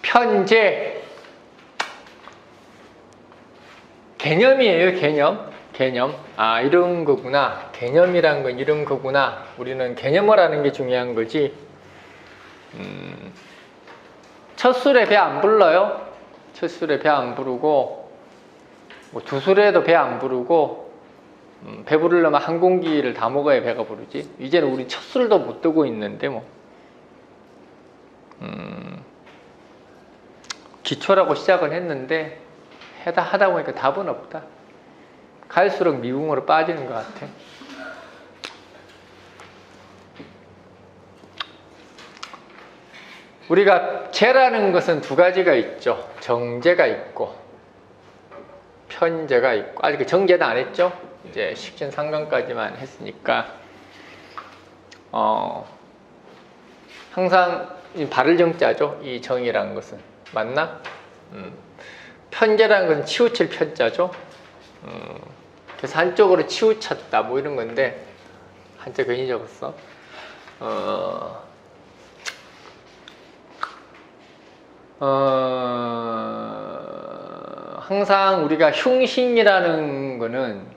편재. 개념이에요, 개념. 아, 이런 거구나. 개념이란 건 이런 거구나. 우리는 개념을 하는 게 중요한 거지. 첫 술에 배 안 불러요? 첫 술에 배 안 부르고, 뭐 두 술에도 배 안 부르고, 배 부르려면 한 공기를 다 먹어야 배가 부르지. 이제는 우리 첫 술도 못 뜨고 있는데, 뭐. 기초라고 시작은 했는데, 하다 보니까 답은 없다. 갈수록 미궁으로 빠지는 것 같아. 우리가 재라는 것은 두 가지가 있죠. 정재가 있고 편재가 있고, 아직 정재는 안 했죠. 이제 식신상관까지만 했으니까 항상 바를 정자죠. 이 정이라는 것은 맞나? 편재라는 것은 치우칠 편자죠. 그래서 한쪽으로 치우쳤다 뭐 이런 건데 한자 괜히 적었어. 항상 우리가 흉신이라는 것은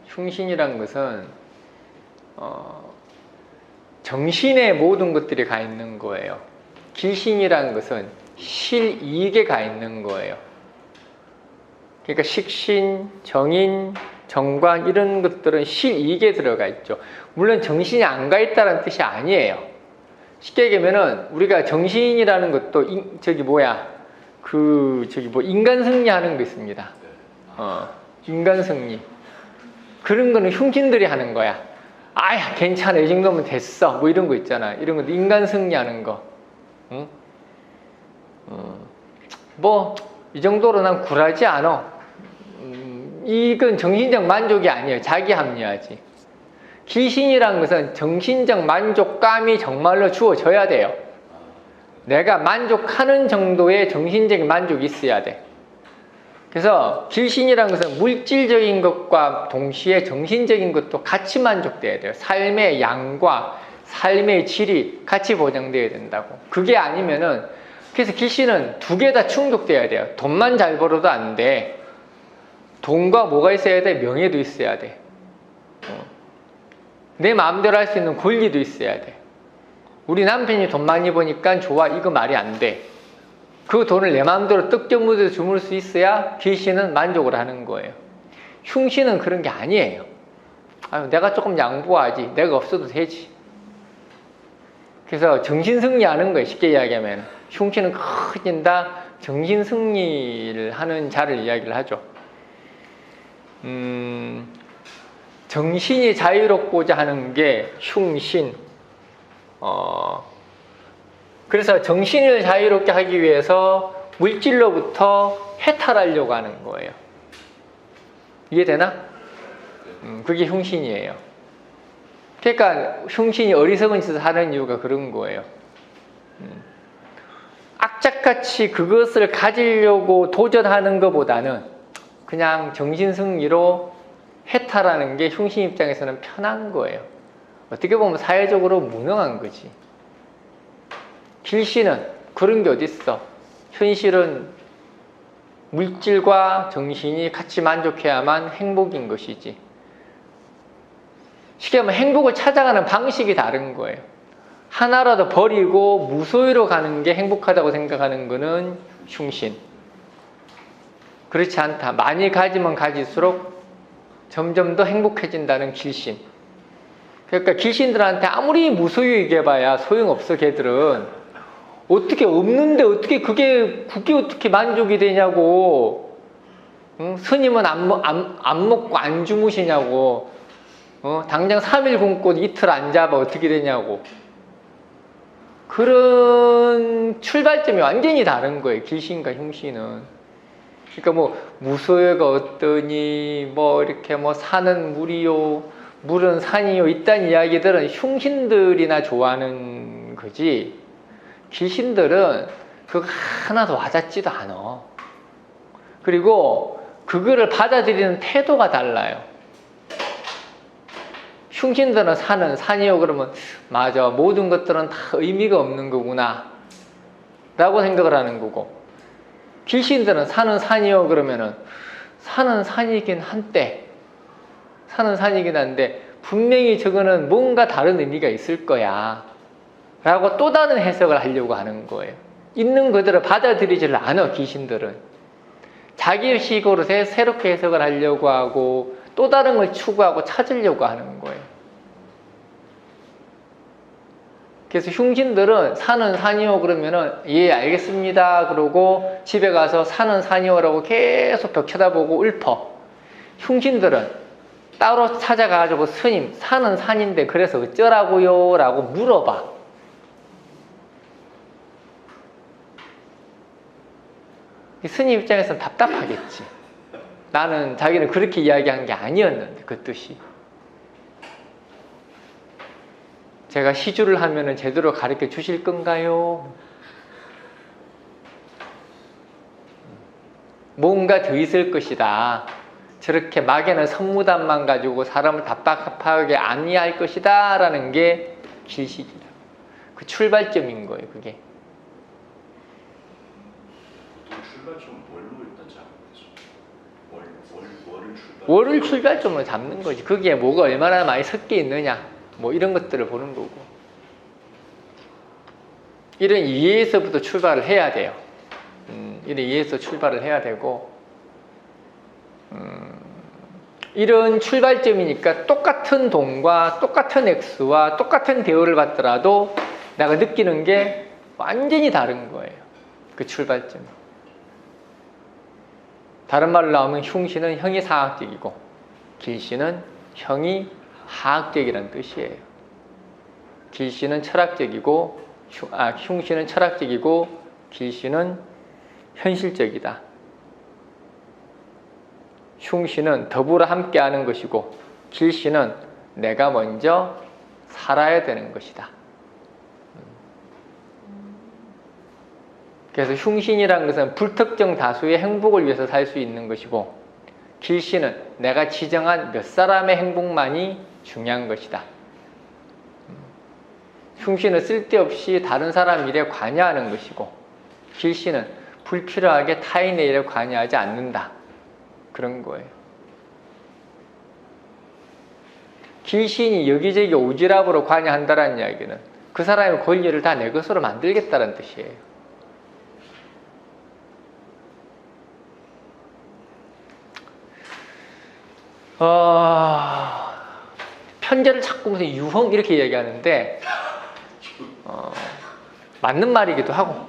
정신의 모든 것들이 가 있는 거예요. 기신이라는 것은 실이익에 가 있는 거예요. 그러니까 식신, 정인, 정관 이런 것들은 실이익에 들어가 있죠. 물론 정신이 안 가 있다는 뜻이 아니에요. 쉽게 얘기하면은 우리가 정신이라는 것도 인간 승리하는 거 있습니다. 인간 승리. 그런 거는 흉신들이 하는 거야. 아야, 괜찮아, 이 정도면 됐어. 뭐 이런 거 있잖아. 이런 것도 인간 승리하는 거. 응? 뭐 이 정도로 난 굴하지 않아. 이건 정신적 만족이 아니에요. 자기 합리화지. 기신이라는 것은 정신적 만족감이 정말로 주어져야 돼요. 내가 만족하는 정도의 정신적인 만족이 있어야 돼. 그래서 길신이라는 것은 물질적인 것과 동시에 정신적인 것도 같이 만족돼야 돼요. 삶의 양과 삶의 질이 같이 보장돼야 된다고. 그게 아니면은, 그래서 길신은 두 개 다 충족돼야 돼요. 돈만 잘 벌어도 안 돼. 돈과 뭐가 있어야 돼? 명예도 있어야 돼. 내 마음대로 할 수 있는 권리도 있어야 돼. 우리 남편이 돈 많이 버니까 좋아, 이거 말이 안 돼. 그 돈을 내 마음대로 떡저무대 주물 수 있어야 귀신은 만족을 하는 거예요. 흉신은 그런 게 아니에요. 아유, 내가 조금 양보하지. 내가 없어도 되지. 그래서 정신승리하는 거예요. 쉽게 이야기하면. 흉신은 커진다. 정신승리를 하는 자를 이야기를 하죠. 정신이 자유롭고자 하는 게 흉신. 그래서 정신을 자유롭게 하기 위해서 물질로부터 해탈하려고 하는 거예요. 이해되나? 그게 흉신이에요. 그러니까 흉신이 어리석은 짓을 하는 이유가 그런 거예요. 악착같이 그것을 가지려고 도전하는 것보다는 그냥 정신승리로 해탈하는 게 흉신 입장에서는 편한 거예요. 어떻게 보면 사회적으로 무능한 거지. 길신은 그런 게 어딨어. 현실은 물질과 정신이 같이 만족해야만 행복인 것이지. 쉽게 말하면 행복을 찾아가는 방식이 다른 거예요. 하나라도 버리고 무소유로 가는 게 행복하다고 생각하는 거는 흉신. 그렇지 않다. 많이 가지면 가질수록 점점 더 행복해진다는 길신. 그러니까 길신들한테 아무리 무소유 얘기해봐야 소용없어. 걔들은 어떻게 없는데 어떻게 그게 어떻게 만족이 되냐고. 응? 스님은 안 먹고 안 주무시냐고. 당장 3일 굶고 이틀 안 잡아 어떻게 되냐고. 그런 출발점이 완전히 다른 거예요. 길신과 흉신은. 그러니까 뭐 무소유가 어떠니, 뭐 이렇게 뭐 산은 물이요, 물은 산이요, 이딴 이야기들은 흉신들이나 좋아하는 거지. 길신들은 그거 하나도 와닿지도 않아. 그리고 그거를 받아들이는 태도가 달라요. 흉신들은 산이요 그러면 맞아, 모든 것들은 다 의미가 없는 거구나 라고 생각을 하는 거고, 귀신들은 산은 산이요 그러면은 산은 산이긴 한데 분명히 저거는 뭔가 다른 의미가 있을 거야 라고 또 다른 해석을 하려고 하는 거예요. 있는 그대로 받아들이지를 않아. 귀신들은 자기식으로 새롭게 해석을 하려고 하고 또 다른 걸 추구하고 찾으려고 하는 거예요. 그래서 흉신들은 산은 산이요 그러면은 예 알겠습니다 그러고 집에 가서 산은 산이요라고 계속 벽 쳐다보고 읊어. 흉신들은 따로 찾아가가지고 스님 산은 산인데 그래서 어쩌라고요 라고 물어봐. 스님 입장에서는 답답하겠지. 나는 자기는 그렇게 이야기한 게 아니었는데 그 뜻이. 제가 시주를 하면은 제대로 가르쳐 주실 건가요? 뭔가 더 있을 것이다. 저렇게 막에는 선무단만 가지고 사람을 답답하게 안 이해할 것이다 라는 게 길식이다. 그 출발점인 거예요 그게. 출발점 뭘로 일단 잡는 거죠? 월을 출발점으로 잡는 거지. 거기에 뭐가 얼마나 많이 섞여 있느냐 뭐 이런 것들을 보는 거고. 이런 이해에서부터 출발을 해야 돼요. 이런 이해에서 출발을 해야 되고 이런 출발점이니까 똑같은 돈과 똑같은 액수와 똑같은 대우를 받더라도 내가 느끼는 게 완전히 다른 거예요. 그 출발점. 다른 말로 나오면 흉신은 형이 사학적이고 길신은 형이 하학적이라는 뜻이에요. 길신은 철학적이고 흉신은 철학적이고 길신은 현실적이다. 흉신은 더불어 함께하는 것이고 길신은 내가 먼저 살아야 되는 것이다. 그래서 흉신이라는 것은 불특정 다수의 행복을 위해서 살 수 있는 것이고 길신은 내가 지정한 몇 사람의 행복만이 중요한 것이다. 흉신은 쓸데없이 다른 사람 일에 관여하는 것이고 길신은 불필요하게 타인의 일에 관여하지 않는다. 그런 거예요. 길신이 여기저기 오지랖으로 관여한다는 이야기는 그 사람의 권리를 다 내 것으로 만들겠다는 뜻이에요. 편제를 자꾸 무슨 유흥 이렇게 얘기하는데 맞는 말이기도 하고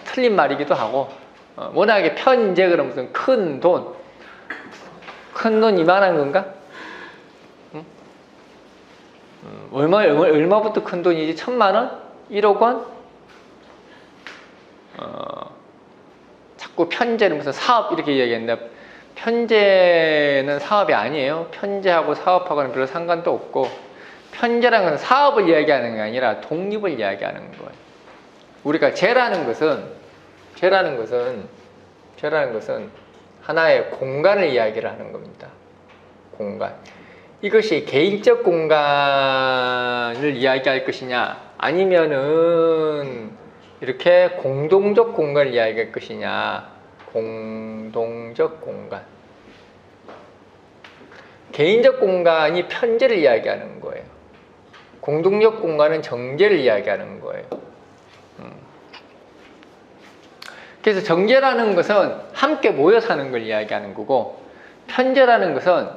틀린 말이기도 하고 워낙에 편제 그러면 무슨 큰 돈 이만한 건가? 응? 얼마부터 큰 돈이지? 1,000만 원? 1억 원? 자꾸 편제는 무슨 사업 이렇게 얘기했는데 편제는 사업이 아니에요. 편제하고 사업하고는 별로 상관도 없고 편제라는 것은 사업을 이야기하는 게 아니라 독립을 이야기하는 거예요. 우리가 죄라는 것은 하나의 공간을 이야기를 하는 겁니다. 공간. 이것이 개인적 공간을 이야기할 것이냐 아니면은 이렇게 공동적 공간을 이야기할 것이냐. 공동적 공간. 개인적 공간이 편제를 이야기하는 거예요. 공동적 공간은 정제를 이야기하는 거예요. 그래서 정제라는 것은 함께 모여 사는 걸 이야기하는 거고 편제라는 것은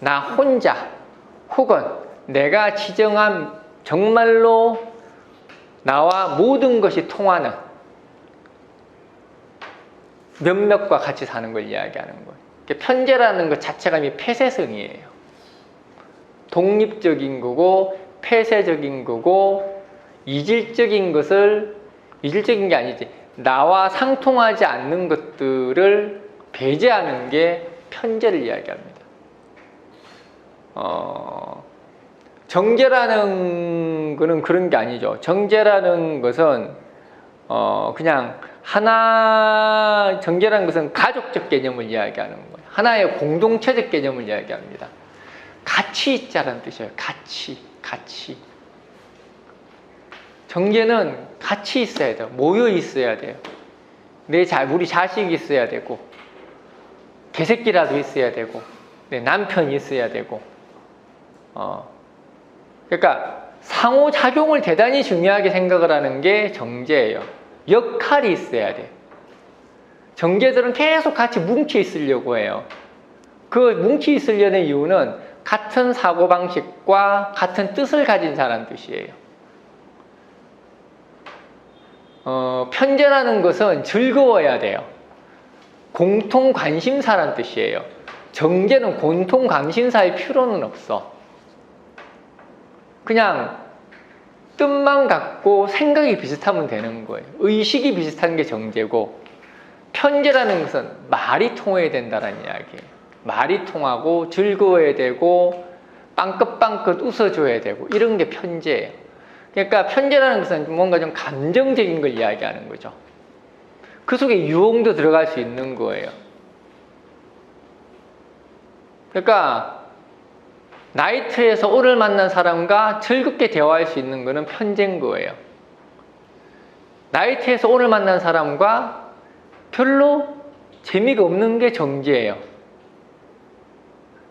나 혼자 혹은 내가 지정한 정말로 나와 모든 것이 통하는 몇몇과 같이 사는 걸 이야기하는 거예요. 편제라는 것 자체가 이미 폐쇄성이에요. 독립적인 거고 폐쇄적인 거고 이질적인 게 아니지. 나와 상통하지 않는 것들을 배제하는 게 편제를 이야기합니다. 정제라는 거는 그런 게 아니죠. 정제라는 것은 그냥 정제라는 것은 가족적 개념을 이야기하는 거예요. 하나의 공동체적 개념을 이야기합니다. 같이 있자라는 뜻이에요. 같이. 정제는 같이 있어야 돼요. 모여 있어야 돼요. 우리 자식이 있어야 되고, 개새끼라도 있어야 되고, 내 남편이 있어야 되고, 그러니까 상호작용을 대단히 중요하게 생각을 하는 게 정제예요. 역할이 있어야 돼. 정제들은 계속 같이 뭉쳐 있으려고 해요. 그 뭉쳐 있으려는 이유는 같은 사고방식과 같은 뜻을 가진 사람 뜻이에요. 편제라는 것은 즐거워야 돼요. 공통 관심사란 뜻이에요. 정제는 공통 관심사일 필요는 없어. 그냥 뜻만 갖고 생각이 비슷하면 되는 거예요. 의식이 비슷한 게 정제고, 편제라는 것은 말이 통해야 된다는 이야기예요. 말이 통하고 즐거워야 되고 빵긋빵긋 웃어줘야 되고 이런 게 편제예요. 그러니까 편제라는 것은 뭔가 좀 감정적인 걸 이야기하는 거죠. 그 속에 유흥도 들어갈 수 있는 거예요. 그러니까 나이트에서 오늘 만난 사람과 즐겁게 대화할 수 있는 거는 편제인 거예요. 나이트에서 오늘 만난 사람과 별로 재미가 없는 게 정제예요.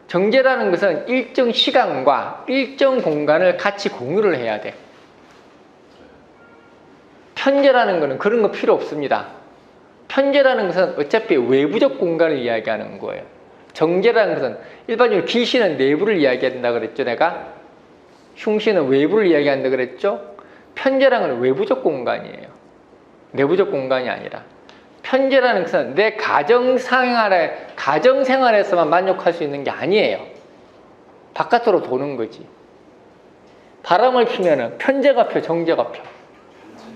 정제라는 것은 일정 시간과 일정 공간을 같이 공유를 해야 돼. 편제라는 것은 그런 거 필요 없습니다. 편제라는 것은 어차피 외부적 공간을 이야기하는 거예요. 정제라는 것은 일반적으로 기시는 내부를 이야기한다 그랬죠, 내가? 흉시는 외부를 이야기한다 그랬죠? 편제라는 건 외부적 공간이에요. 내부적 공간이 아니라. 편제라는 것은 내 가정생활에서만 만족할 수 있는 게 아니에요. 바깥으로 도는 거지. 바람을 피면은 편제가 펴, 정제가 펴.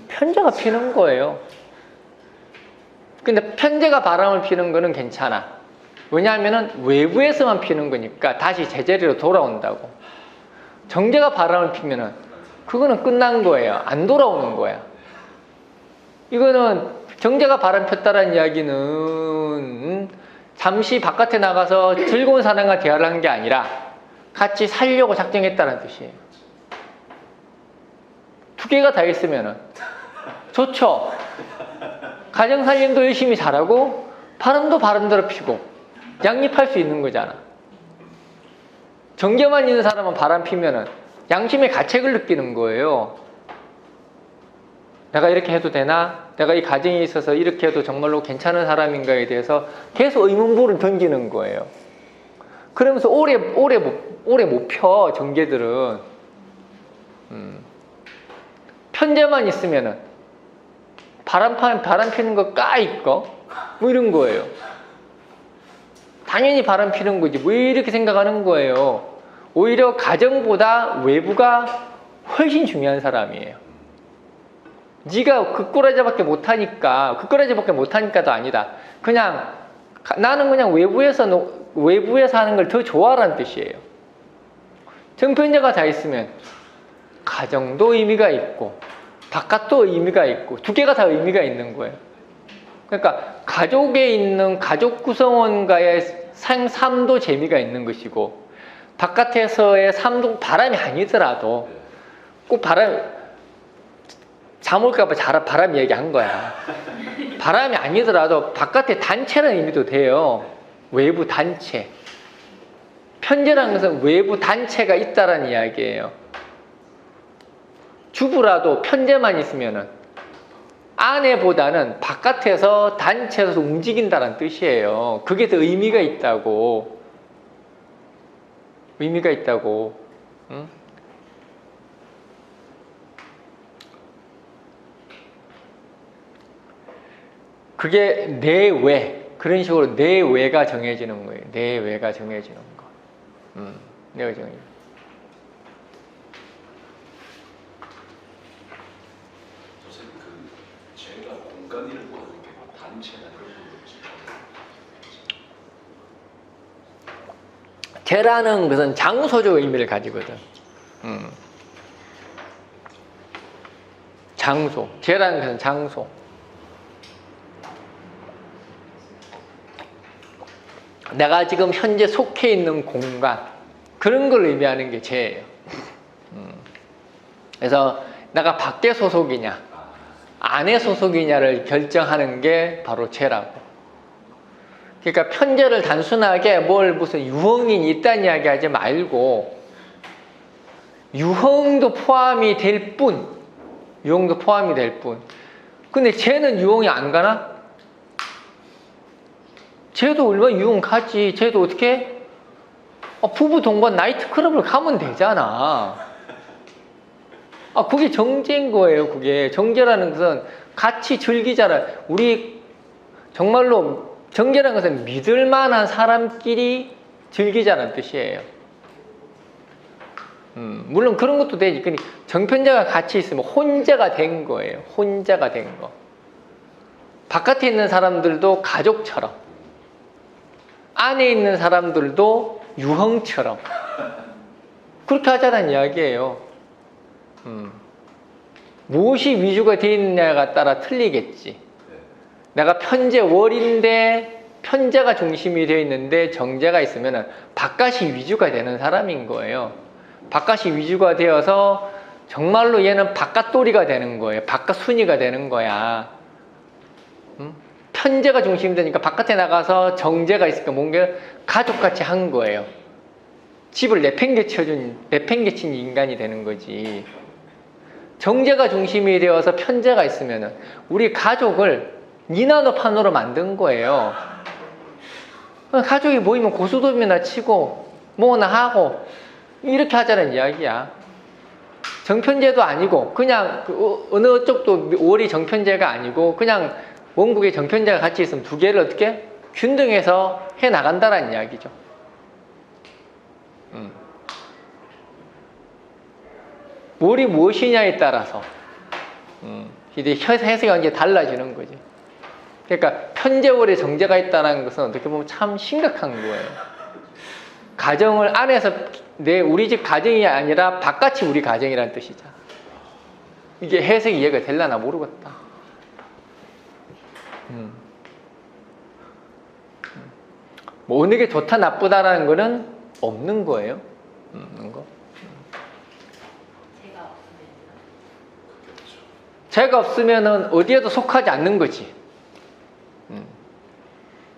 편제가 피는 거예요. 근데 편제가 바람을 피는 거는 괜찮아. 왜냐하면은 외부에서만 피는 거니까 다시 제자리로 돌아온다고. 정제가 바람을 피면은 그거는 끝난 거예요. 안 돌아오는 거야. 이거는 정제가 바람 폈다라는 이야기는 잠시 바깥에 나가서 즐거운 사람과 대화를 한 게 아니라 같이 살려고 작정했다는 뜻이에요. 두 개가 다 있으면은 좋죠. 가정살림도 열심히 잘하고 바람도 바람대로 피고 양립할 수 있는 거잖아. 정제만 있는 사람은 바람 피면은 양심의 가책을 느끼는 거예요. 내가 이렇게 해도 되나? 내가 이 가정에 있어서 이렇게 해도 정말로 괜찮은 사람인가에 대해서 계속 의문부를 던지는 거예요. 그러면서 오래 못 펴, 정제들은. 편제만 있으면은 바람 피는 거 까이꺼? 뭐 이런 거예요. 당연히 바람 피는 거지. 왜 이렇게 생각하는 거예요? 오히려 가정보다 외부가 훨씬 중요한 사람이에요. 네가 그꾸라지밖에 못하니까도 아니다. 그냥 나는 그냥 외부에서 하는 걸 더 좋아하라는 뜻이에요. 정편제가 다 있으면 가정도 의미가 있고 바깥도 의미가 있고 두 개가 다 의미가 있는 거예요. 그러니까 가족에 있는 가족 구성원과의 삶도 재미가 있는 것이고 바깥에서의 삶도 바람이 아니더라도 꼭 잠 올까봐 바람 얘기한 거야. 바람이 아니더라도 바깥에 단체라는 의미도 돼요. 외부 단체. 편제라는 것은 외부 단체가 있다라는 이야기예요. 주부라도 편제만 있으면은 아내보다는 바깥에서 단체에서 움직인다는 뜻이에요. 그게 더 의미가 있다고. 의미가 있다고. 응? 그게 내외. 그런 식으로 내외가 정해지는 거예요. 내외가 정해지는 거. 내외가 정해지는 거. 선생님, 제가 공간이를 보는 게 단체나 이런 부분이 제라는 것은 장소적 의미를 가지거든. 장소. 제라는 것은 장소. 내가 지금 현재 속해 있는 공간, 그런 걸 의미하는 게 제예요. 그래서 내가 밖에 소속이냐 아내 소속이냐를 결정하는 게 바로 죄라고. 그러니까 편제를 단순하게 뭘 무슨 유흥인이 있다는 이야기 하지 말고 유흥도 포함이 될 뿐, 유흥도 포함이 될 뿐. 근데 쟤는 유흥이 안 가나? 쟤도 얼마나 유흥 가지. 쟤도 어떻게? 부부 동반 나이트클럽을 가면 되잖아. 그게 정제인 거예요. 그게 정제라는 것은 같이 즐기잖아. 우리 정말로 정제라는 것은 믿을 만한 사람끼리 즐기자는 뜻이에요. 물론 그런 것도 되지. 근데 정편제가 같이 있으면 혼자가 된 거예요. 혼자가 된 거. 바깥에 있는 사람들도 가족처럼, 안에 있는 사람들도 유흥처럼 그렇게 하자는 이야기예요. 무엇이 위주가 되어 있느냐가 따라 틀리겠지. 내가 편제월인데 편제가 중심이 되어 있는데 정제가 있으면 바깥이 위주가 되는 사람인 거예요. 바깥이 위주가 되어서 정말로 얘는 바깥돌이가 되는 거예요. 바깥순이가 되는 거야. 편제가 중심이 되니까 바깥에 나가서 정제가 있으니까 뭔가 가족같이 한 거예요. 집을 내팽개친 인간이 되는 거지. 정제가 중심이 되어서 편제가 있으면 우리 가족을 니나노판으로 만든 거예요. 가족이 모이면 고수도비나 치고 뭐나 하고 이렇게 하자는 이야기야. 정편제도 아니고 그냥 어느 쪽도 월이 정편제가 아니고 그냥 원국에 정편제가 같이 있으면 두 개를 어떻게 균등해서 해 나간다라는 이야기죠. 월이 무엇이냐에 따라서 이제 해석이 완전히 달라지는 거지. 그러니까 편제월에 정제가 있다는 것은 어떻게 보면 참 심각한 거예요. 가정을 안에서 우리 집 가정이 아니라 바깥이 우리 가정이라는 뜻이잖아. 이게 해석이 이해가 될려나 모르겠다. 뭐 어느 게 좋다 나쁘다라는 거는 없는 거예요. 없는 거. 죄가 없으면은 어디에도 속하지 않는 거지.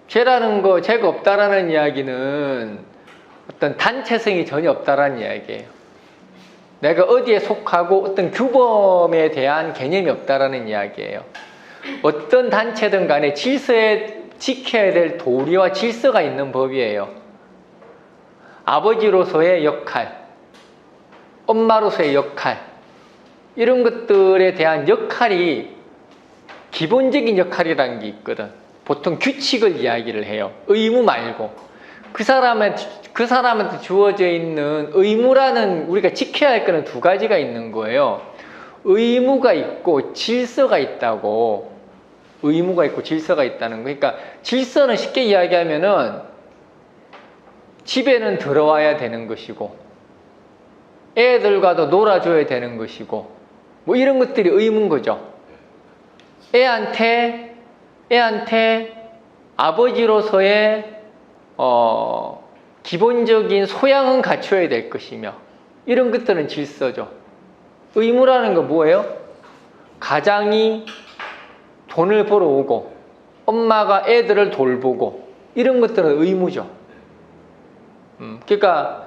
죄라는 거, 죄가 없다라는 이야기는 어떤 단체성이 전혀 없다라는 이야기예요. 내가 어디에 속하고 어떤 규범에 대한 개념이 없다라는 이야기예요. 어떤 단체든 간에 질서에 지켜야 될 도리와 질서가 있는 법이에요. 아버지로서의 역할, 엄마로서의 역할, 이런 것들에 대한 역할이 기본적인 역할이라는 게 있거든. 보통 규칙을 이야기를 해요. 의무 말고. 그 사람한테 주어져 있는 의무라는 우리가 지켜야 할 거는 두 가지가 있는 거예요. 의무가 있고 질서가 있다고. 의무가 있고 질서가 있다는 거. 그러니까 질서는 쉽게 이야기하면은 집에는 들어와야 되는 것이고 애들과도 놀아줘야 되는 것이고 뭐 이런 것들이 의무인 거죠. 애한테 아버지로서의 기본적인 소양은 갖춰야 될 것이며 이런 것들은 질서죠. 의무라는 건 뭐예요? 가장이 돈을 벌어오고 엄마가 애들을 돌보고 이런 것들은 의무죠. 그러니까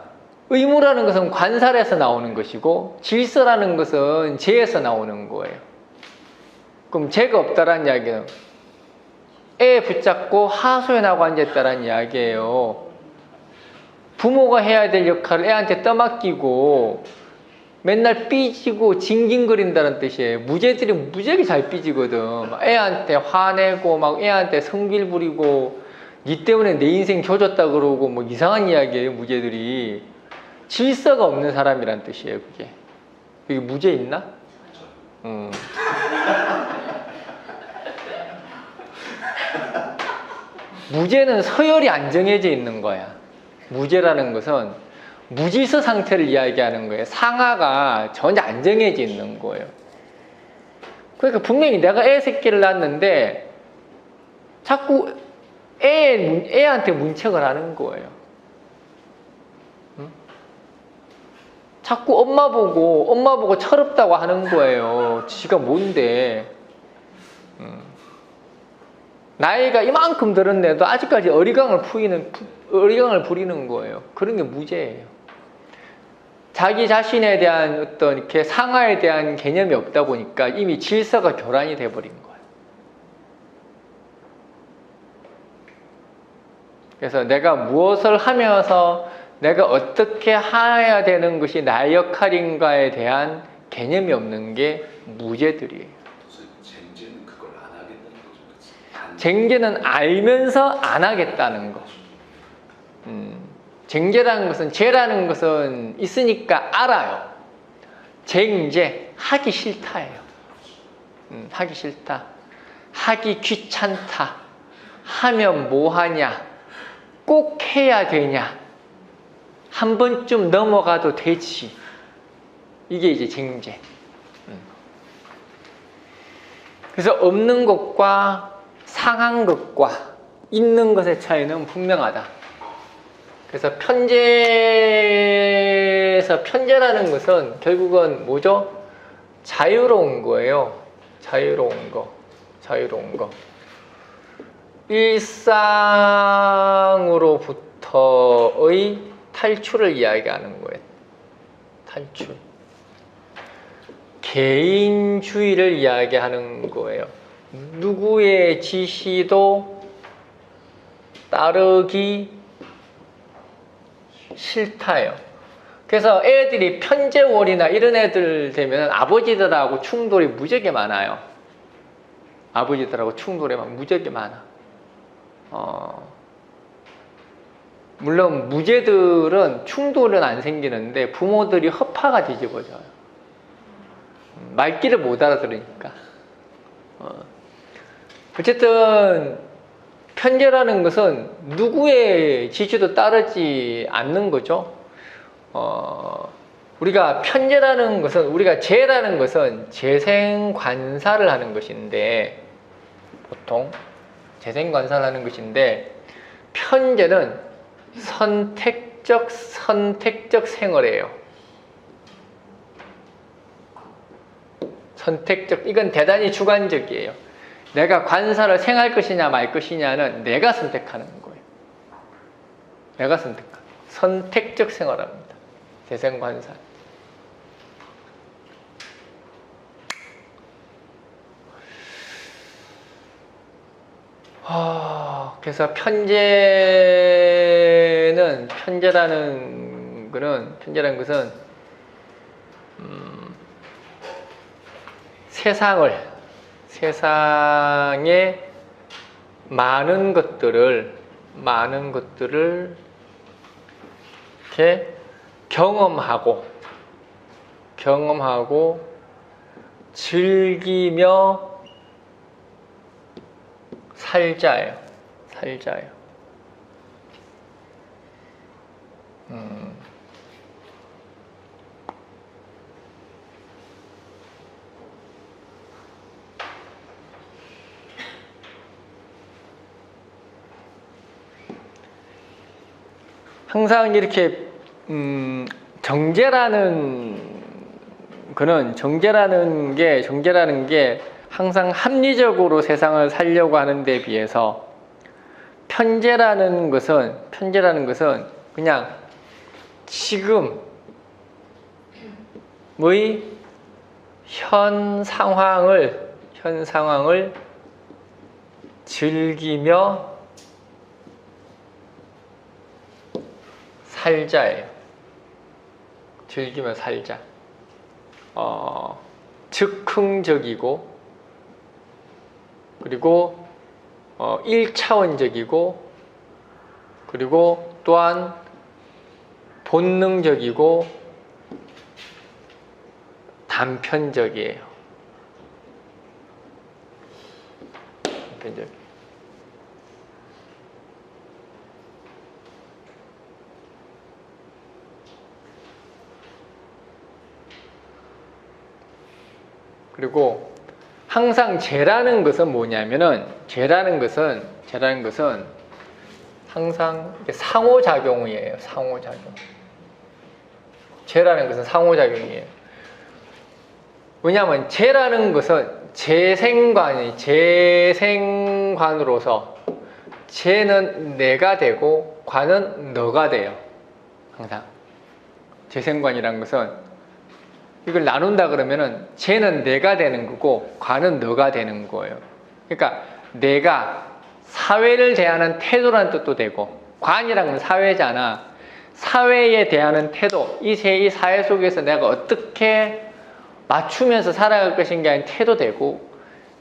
의무라는 것은 관살에서 나오는 것이고 질서라는 것은 죄에서 나오는 거예요. 그럼 죄가 없다라는 이야기는 애 붙잡고 하소연하고 앉아있다라는 이야기예요. 부모가 해야 될 역할을 애한테 떠맡기고 맨날 삐지고 징징거린다는 뜻이에요. 무죄들이 무지하게 잘 삐지거든. 애한테 화내고 막 애한테 성질 부리고 니 때문에 내 인생 조졌다 그러고 뭐 이상한 이야기예요. 무죄들이. 질서가 없는 사람이란 뜻이에요. 그게. 여기 무죄 있나? 무죄는 서열이 안 정해져 있는 거야. 무죄라는 것은 무질서 상태를 이야기하는 거예요. 상하가 전혀 안 정해져 있는 거예요. 그러니까 분명히 내가 애 새끼를 낳았는데 자꾸 애한테 문책을 하는 거예요. 자꾸 엄마 보고 철없다고 하는 거예요. 지가 뭔데. 나이가 이만큼 들었는데도 아직까지 어리광을 부리는 거예요. 그런 게 무죄예요. 자기 자신에 대한 어떤 이렇게 상하에 대한 개념이 없다 보니까 이미 질서가 교란이 돼버린 거예요. 그래서 내가 무엇을 하면서 내가 어떻게 해야 되는 것이 나의 역할인가에 대한 개념이 없는 게 무죄들이에요. 쟁제는 그걸 안 하겠다는 거죠. 쟁제는 알면서 안 하겠다는 거. 쟁제라는 것은, 죄라는 것은 있으니까 알아요. 쟁제, 하기 싫다예요. 하기 싫다. 하기 귀찮다. 하면 뭐 하냐. 꼭 해야 되냐. 한 번쯤 넘어가도 되지. 이게 이제 쟁제. 그래서 없는 것과 상한 것과 있는 것의 차이는 분명하다. 그래서 편제라는 것은 결국은 뭐죠? 자유로운 거예요. 자유로운 거. 일상으로부터의 탈출을 이야기하는 거예요. 탈출. 개인주의를 이야기하는 거예요. 누구의 지시도 따르기 싫다요. 그래서 애들이 편제월이나 이런 애들 되면 아버지들하고 충돌이 무지하게 많아요. 아버지들하고 충돌이 무지하게 많아. 물론 무죄들은 충돌은 안 생기는데 부모들이 허파가 뒤집어져요. 말귀를 못 알아들으니까. 어쨌든 편제라는 것은 누구의 지시도 따르지 않는 거죠. 우리가 편제라는 것은, 우리가 죄라는 것은 재생관사를 하는 것인데, 보통 재생관사를 하는 것인데, 편제는 선택적 생활이에요. 이건 대단히 주관적이에요. 내가 관사를 생할 것이냐 말 것이냐는 내가 선택하는 거예요. 내가 선택적 생활합니다. 재생관사. 그래서 편제라는 것은 세상의 많은 것들을 이렇게 경험하고 즐기며 살자예요. 항상 이렇게 정제라는 게 항상 합리적으로 세상을 살려고 하는 데 비해서 편제라는 것은 그냥 지금의 현 상황을 즐기며 살자예요. 즐기며 살자. 즉흥적이고, 그리고 1차원적이고, 그리고 또한 본능적이고 단편적이에요. 단편적. 그리고 항상 죄라는 것은 뭐냐면은, 죄라는 것은 항상 상호작용이에요. 상호작용. 죄라는 것은 상호작용이에요. 왜냐하면 재라는 것은 재생관으로서 재는 내가 되고 관은 너가 돼요. 항상 재생관이라는 것은 이걸 나눈다 그러면은 재는 내가 되는 거고 관은 너가 되는 거예요. 그러니까 내가 사회를 대하는 태도라는 뜻도 되고, 관이라는 건 사회잖아. 사회에 대하는 태도, 이 사회 속에서 내가 어떻게 맞추면서 살아갈 것인가의 태도 되고,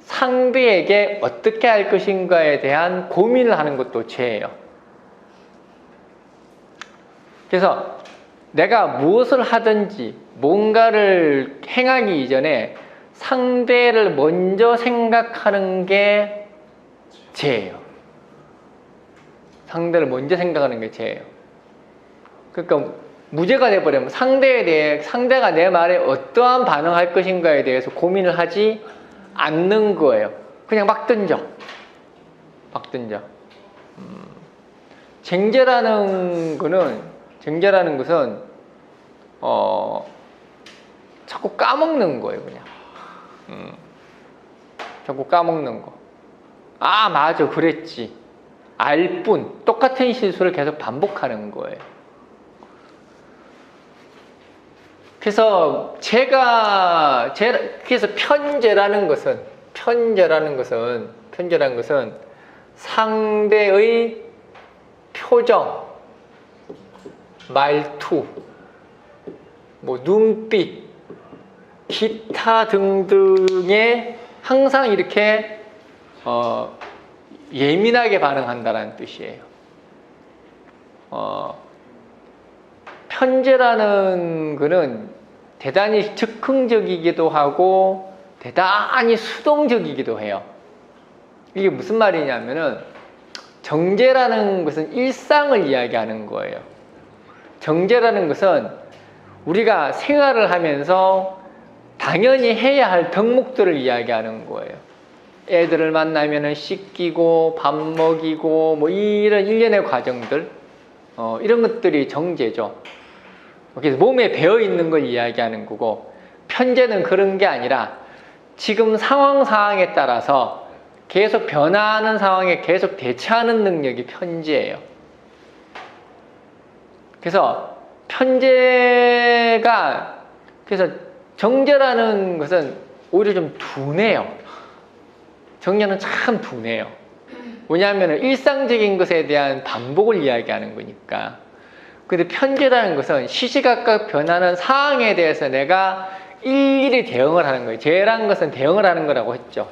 상대에게 어떻게 할 것인가에 대한 고민을 하는 것도 죄예요. 그래서 내가 무엇을 하든지 뭔가를 행하기 이전에 상대를 먼저 생각하는 게 죄예요. 상대를 먼저 생각하는 게 죄예요. 그러니까 무죄가 돼버리면 상대가 내 말에 어떠한 반응할 것인가에 대해서 고민을 하지 않는 거예요. 그냥 막 던져. 쟁제라는 것은 자꾸 까먹는 거예요, 그냥. 자꾸 까먹는 거. 아, 맞아, 그랬지. 알 뿐. 똑같은 실수를 계속 반복하는 거예요. 그래서 그래서 편제라는 것은 상대의 표정, 말투, 뭐 눈빛, 기타 등등에 항상 이렇게 예민하게 반응한다는 뜻이에요. 편제라는 거는 대단히 즉흥적이기도 하고 대단히 수동적이기도 해요. 이게 무슨 말이냐면은, 정제라는 것은 일상을 이야기하는 거예요. 정제라는 것은 우리가 생활을 하면서 당연히 해야 할 덕목들을 이야기하는 거예요. 애들을 만나면은 씻기고 밥 먹이고 뭐 이런 일련의 과정들, 이런 것들이 정제죠. 그래서 몸에 배어 있는 걸 이야기하는 거고, 편제는 그런 게 아니라 지금 상황에 따라서 계속 변화하는 상황에 계속 대처하는 능력이 편제예요. 그래서 그래서 정제라는 것은 오히려 좀 둔해요. 정제는 참 둔해요. 왜냐하면 일상적인 것에 대한 반복을 이야기하는 거니까. 근데 편제라는 것은 시시각각 변하는 상황에 대해서 내가 일일이 대응을 하는 거예요. 재라는 것은 대응을 하는 거라고 했죠.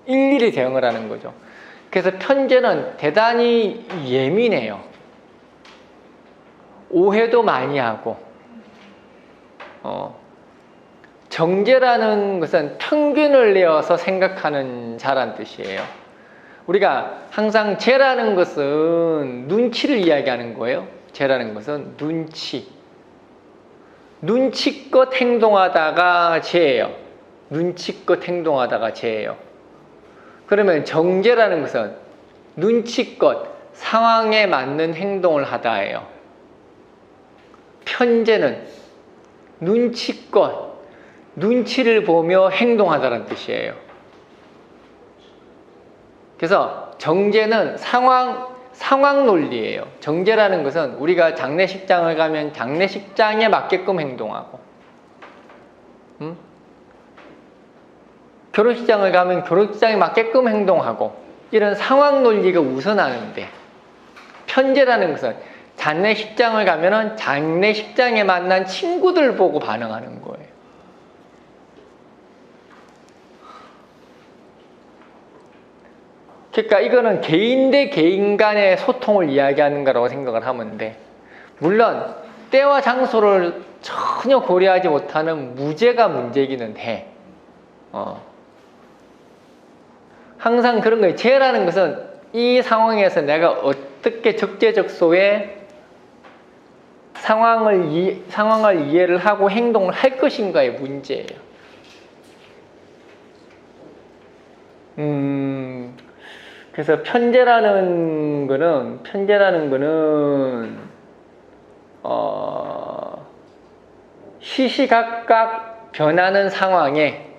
일일이 대응을 하는 거죠. 그래서 편제는 대단히 예민해요. 오해도 많이 하고, 정제라는 것은 평균을 내어서 생각하는 자란 뜻이에요. 우리가 항상 재라는 것은 눈치를 이야기하는 거예요. 재라는 것은 눈치껏 행동하다가 재예요. 그러면 정제라는 것은 눈치껏 상황에 맞는 행동을 하다예요. 편제는 눈치껏 눈치를 보며 행동하다는 뜻이에요. 그래서 정제는 상황 논리예요. 정제라는 것은 우리가 장례식장을 가면 장례식장에 맞게끔 행동하고, 결혼식장을 가면 결혼식장에 맞게끔 행동하고, 이런 상황 논리가 우선하는데, 편제라는 것은 장례식장을 가면은 장례식장에 만난 친구들 보고 반응하는 거예요. 그러니까 이거는 개인 대 개인 간의 소통을 이야기하는 거라고 생각을 하면 돼. 물론 때와 장소를 전혀 고려하지 못하는 무죄가 문제이기는 해. 항상 그런 거예요. 죄라는 것은 이 상황에서 내가 어떻게 적재적소에 상황을 이해를 하고 행동을 할 것인가의 문제예요. 그래서 편제라는 거는 시시각각 변하는 상황에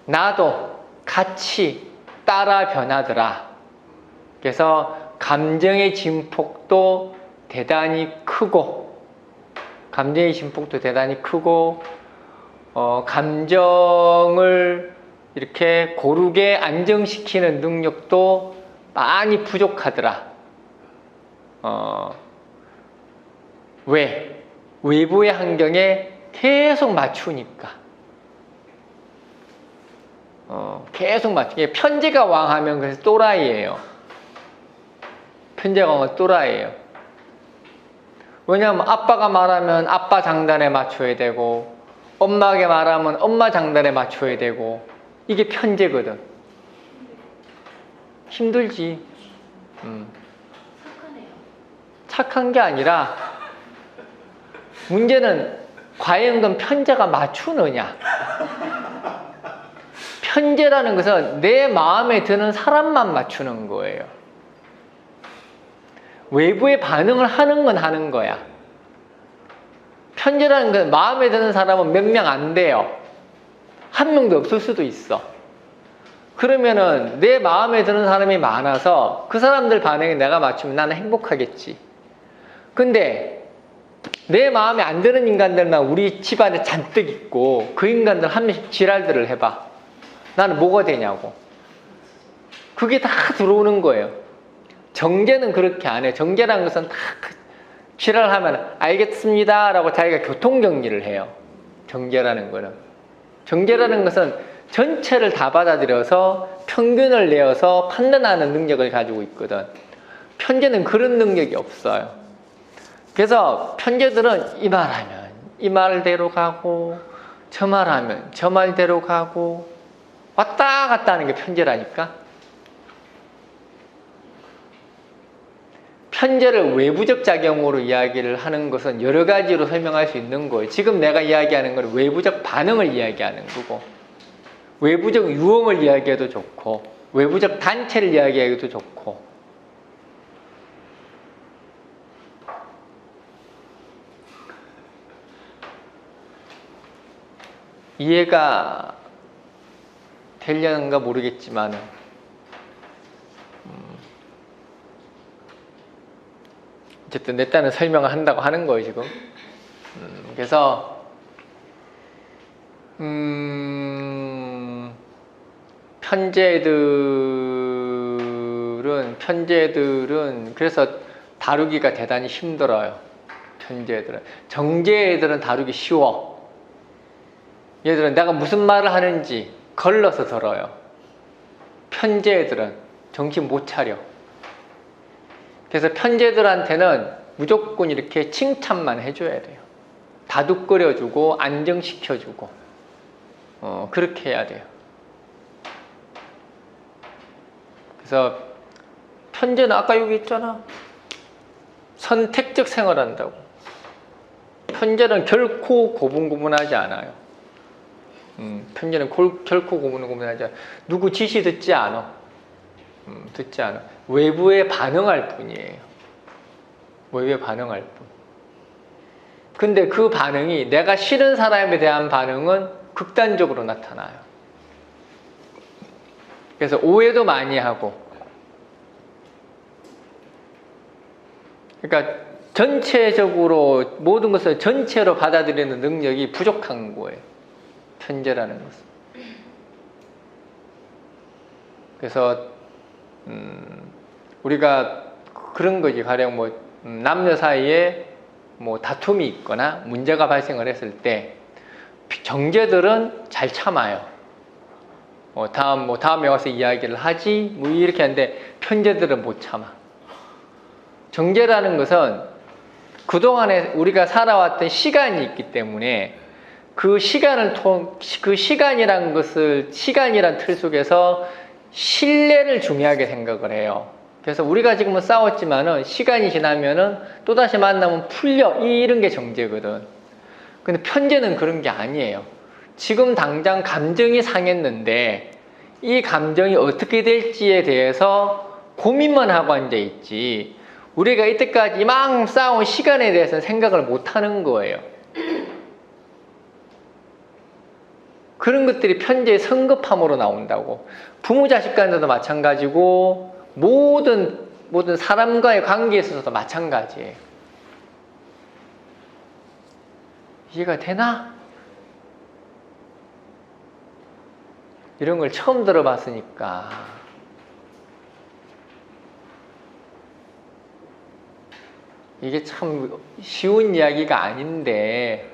나도 같이 따라 변하더라. 그래서 감정의 진폭도 대단히 크고, 감정을 이렇게 고르게 안정시키는 능력도 많이 부족하더라. 왜? 외부의 환경에 계속 맞추니까. 계속 맞추게. 편제가 왕하면 그래서 또라이예요. 편제가 왕은 또라이예요. 왜냐하면 아빠가 말하면 아빠 장단에 맞춰야 되고, 엄마에게 말하면 엄마 장단에 맞춰야 되고, 이게 편제거든. 힘들지. 착하네요. 착한 게 아니라 문제는 과연 그건 편제가 맞추느냐. 편제라는 것은 내 마음에 드는 사람만 맞추는 거예요. 외부의 반응을 하는 건 하는 거야. 편제라는 건 마음에 드는 사람은 몇 명 안 돼요. 한 명도 없을 수도 있어. 그러면은 내 마음에 드는 사람이 많아서 그 사람들 반응에 내가 맞추면 나는 행복하겠지. 근데 내 마음에 안 드는 인간들만 우리 집안에 잔뜩 있고, 그 인간들 한 명씩 지랄들을 해봐. 나는 뭐가 되냐고. 그게 다 들어오는 거예요. 정제는 그렇게 안 해. 정제라는 것은 다 지랄하면 알겠습니다 라고 자기가 교통정리를 해요. 정제라는 거는. 정제라는 것은 전체를 다 받아들여서 평균을 내어서 판단하는 능력을 가지고 있거든. 편제는 그런 능력이 없어요. 그래서 편제들은 이 말하면 이 말대로 가고, 저 말하면 저 말대로 가고, 왔다 갔다 하는 게 편제라니까. 편제를 외부적 작용으로 이야기를 하는 것은 여러 가지로 설명할 수 있는 거예요. 지금 내가 이야기하는 건 외부적 반응을 이야기하는 거고, 외부적 유형을 이야기해도 좋고, 외부적 단체를 이야기해도 좋고. 이해가 되려는가 모르겠지만, 어쨌든 내 딴은 설명을 한다고 하는 거예요, 지금. 그래서 편제들은 그래서 다루기가 대단히 힘들어요. 편제들은. 정제애들은 다루기 쉬워. 얘들은 내가 무슨 말을 하는지 걸러서 들어요. 편제애들은 정신 못 차려. 그래서 편제들한테는 무조건 이렇게 칭찬만 해줘야 돼요. 다독거려주고 안정시켜주고, 그렇게 해야 돼요. 그래서 편제는 아까 여기 있잖아. 선택적 생활한다고. 편제는 결코 고분고분하지 않아요. 편제는 결코 고분고분하지 않아요. 누구 지시 듣지 않아. 듣지 않아. 외부에 반응할 뿐이에요. 외부에 반응할 뿐. 근데 그 반응이 내가 싫은 사람에 대한 반응은 극단적으로 나타나요. 그래서 오해도 많이 하고. 그러니까 전체적으로 모든 것을 전체로 받아들이는 능력이 부족한 거예요. 편제라는 것은. 그래서 우리가 그런 거지. 가령 뭐 남녀 사이에 뭐 다툼이 있거나 문제가 발생을 했을 때 정제들은 잘 참아요. 다음에 와서 이야기를 하지 뭐 이렇게 하는데 편제들은 못 참아. 정제라는 것은 그동안에 우리가 살아왔던 시간이 있기 때문에 그 시간이란 틀 속에서 신뢰를 중요하게 생각을 해요. 그래서 우리가 지금은 싸웠지만은 시간이 지나면은 또다시 만나면 풀려. 이런 게 정제거든. 근데 편제는 그런 게 아니에요. 지금 당장 감정이 상했는데 이 감정이 어떻게 될지에 대해서 고민만 하고 앉아 있지. 우리가 이때까지 막 싸운 시간에 대해서는 생각을 못 하는 거예요. 그런 것들이 편재의 성급함으로 나온다고. 부모 자식 간에도 마찬가지고 모든 사람과의 관계에 있어서도 마찬가지예요. 이해가 되나? 이런 걸 처음 들어봤으니까. 이게 참 쉬운 이야기가 아닌데,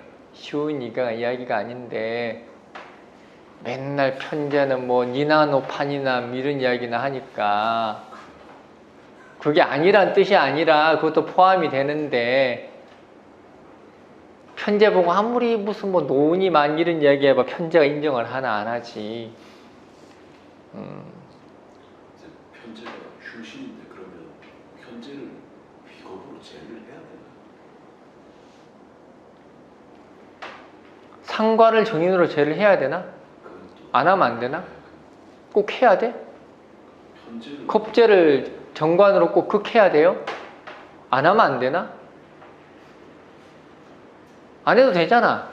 맨날 편재는 뭐 니나노 파니나 이런 이야기나 하니까 그게 아니란 뜻이 아니라 그것도 포함이 되는데, 편재 보고 아무리 무슨 뭐 노니만 이런 이야기 해봐 편재가 인정을 하나 안 하지. 이제 편재가 흉신인데 그러면 편재를 비겁으로 제외를 해야 되나? 상과를 정인으로 제를 해야 되나? 그건 또 안 하면 안 되나? 꼭 해야 돼? 편재를 겁제를 정관으로 꼭 극해야 돼요? 안 하면 안 되나? 안 해도 되잖아.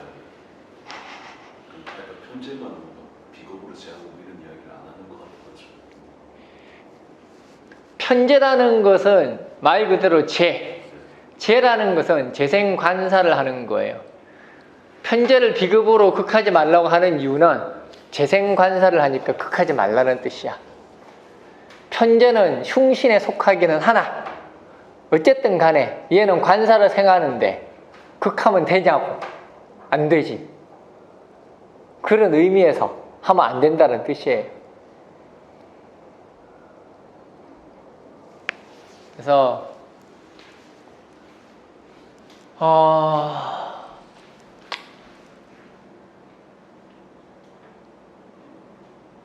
그러니까 편재만 뭐 비겁으로 제하고 이런 이야기를 안 하는 것 같아가지고. 편재라는 것은 말 그대로 재라는 것은 재생관사를 하는 거예요. 편재를 비급으로 극하지 말라고 하는 이유는 재생관사를 하니까 극하지 말라는 뜻이야. 편재는 흉신에 속하기는 하나 어쨌든 간에 얘는 관사를 생하는데 극하면 되냐고? 안 되지. 그런 의미에서 하면 안 된다는 뜻이에요. 그래서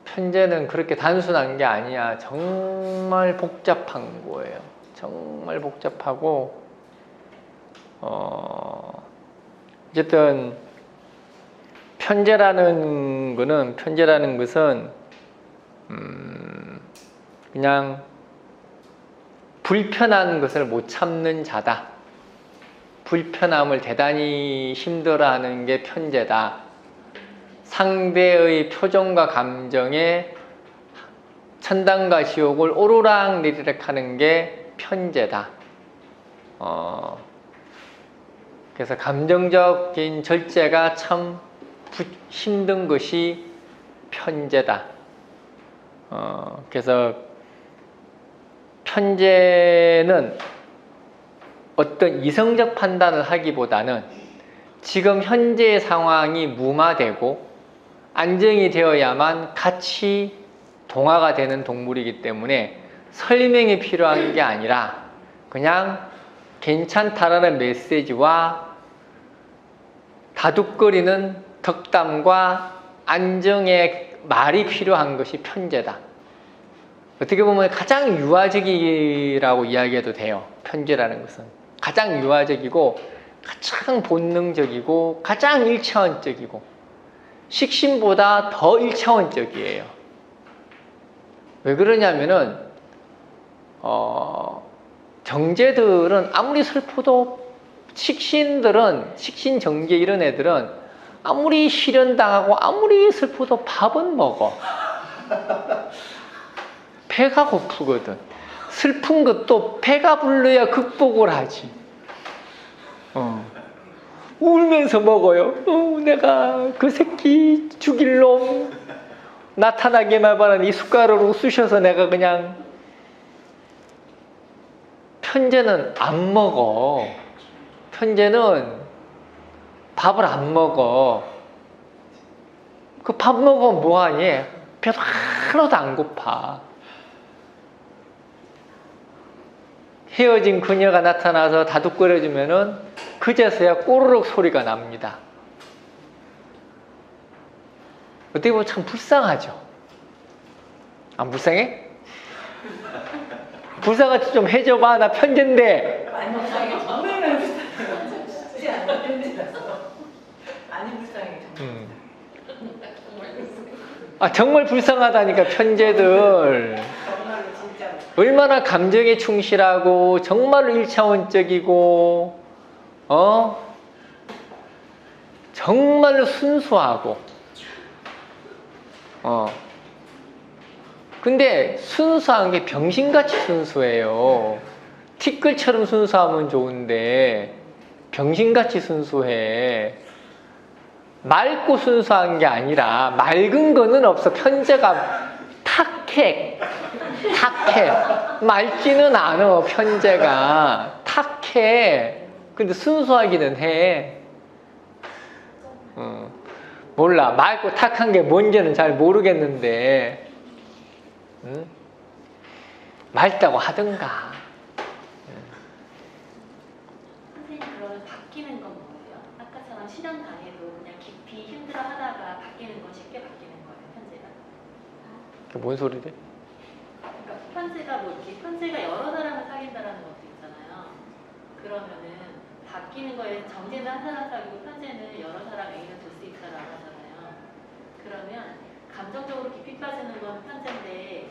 편재는 그렇게 단순한 게 아니야. 정말 복잡한 거예요. 정말 복잡하고 어쨌든 편재라는 것은 그냥 불편한 것을 못 참는 자다. 불편함을 대단히 힘들어하는 게 편재다. 상대의 표정과 감정에 천당과 지옥을 오르락 내리락 하는 게 편재다. 그래서 감정적인 절제가 참 힘든 것이 편재다. 그래서 편재는 어떤 이성적 판단을 하기보다는 지금 현재의 상황이 무마되고 안정이 되어야만 같이 동화가 되는 동물이기 때문에 설명이 필요한 게 아니라 그냥 괜찮다라는 메시지와 다독거리는 덕담과 안정의 말이 필요한 것이 편재다. 어떻게 보면 가장 유아적이라고 이야기해도 돼요. 편재라는 것은 가장 유아적이고 가장 본능적이고 가장 일차원적이고 식신보다 더 일차원적이에요. 왜 그러냐면은 정제들은 아무리 슬퍼도 식신 정제 이런 애들은 아무리 실현당하고 아무리 슬퍼도 밥은 먹어. 배가 고프거든. 슬픈 것도 배가 불러야 극복을 하지. 울면서 먹어요. 내가 그 새끼 죽일 놈 나타나게만 바라는 이 숟가락으로 쑤셔서 내가 그냥. 편재는 안 먹어. 편재는 밥을 안 먹어. 그 밥 먹으면 뭐하니? 배도 하나도 안 고파. 헤어진 그녀가 나타나서 다독거려주면은 그제서야 꼬르륵 소리가 납니다. 어떻게 보면 참 불쌍하죠. 안 불쌍해? 불쌍하지 좀 해줘봐. 나 편재인데. 아니 불쌍해. 정말 불쌍해. 진짜 안 편재라서. 아니 불쌍해 정말. 정말 불쌍하다니까 편재들. 정말로 진짜. 얼마나 감정에 충실하고 정말로 일차원적이고 정말로 순수하고 근데 순수한 게 병신같이 순수해요. 티끌처럼 순수하면 좋은데 병신같이 순수해. 맑고 순수한 게 아니라 맑은 거는 없어. 편제가 탁해. 맑지는 않아. 편제가 탁해. 근데 순수하기는 해. 몰라. 맑고 탁한 게 뭔지는 잘 모르겠는데 맑다고 하든가. 선생님 그러면 바뀌는 건 뭐예요? 아까처럼 실현 당해도 그냥 깊이 힘들어 하다가 바뀌는 건 쉽게 바뀌는 거예요, 편제가? 그게 뭔 소리지? 그러니까 편제가 뭐 이렇게 편제가 여러 사람을 사귄다라는 것도 있잖아요. 그러면은 바뀌는 거에 정제는 한 사람 사귀고 편제는 여러 사람 애인을 둘 수 있다라고 하잖아요. 그러면 감정적으로 깊이 빠지는 건 편제인데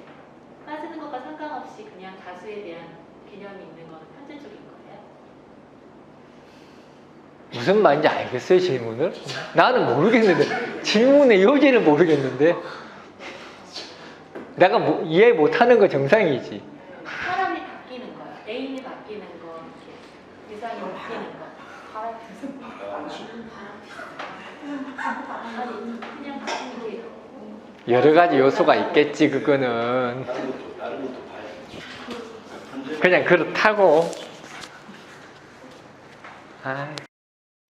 빠지는 것과 상관없이 그냥 다수에 대한 개념이 있는 건 편제 쪽인 거예요? 무슨 말인지 알겠어요, 질문을? 나는 모르겠는데. 질문의 요지를 모르겠는데. 내가 이해 못하는 거 정상이지. 사람이 바뀌는 거야. 애인이 바뀌는 거, 이렇게 유상이 바뀌는 거. 아니 그냥 이렇게 여러 가지 요소가 있겠지, 그거는. 다른 것도 봐야죠. 그냥 그렇다고. 아.